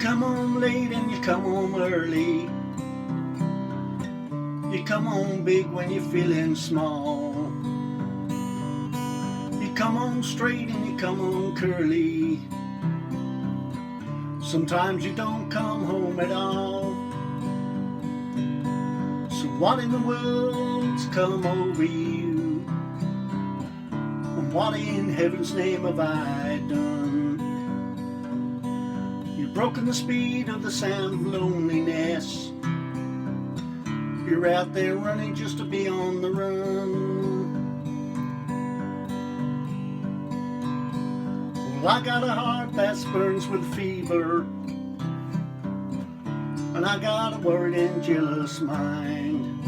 come home late and you come home early. You come home big when you're feeling small. You come home straight and you come home curly. Sometimes you don't come home at all. So what in the world's come over you? And what in heaven's name have I done? You've broken the speed of the sound of loneliness. You're out there running just to be on the run. Well, I got a heart that burns with fever, and I got a worried and jealous mind.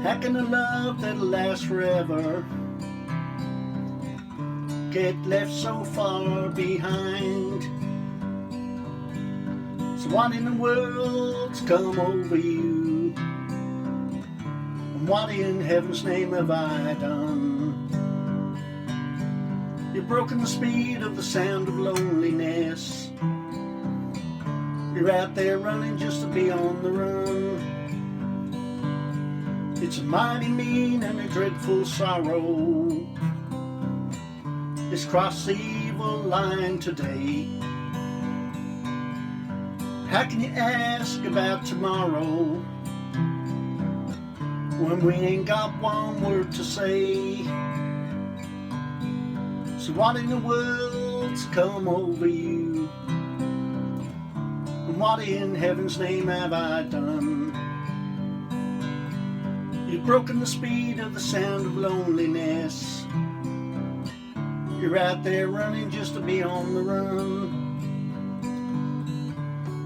How can a love that'll last forever get left so far behind? So what in the world's come over you? And what in heaven's name have I done? You've broken the speed of the sound of loneliness. You're out there running just to be on the run. It's a mighty mean and a dreadful sorrow. It's crossed the evil line today. How can you ask about tomorrow when we ain't got one word to say? So what in the world's come over you? And what in heaven's name have I done? You've broken the speed of the sound of loneliness. You're out there running just to be on the run.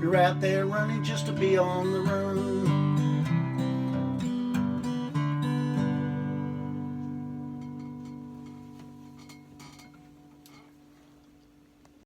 You're out there running just to be on the run.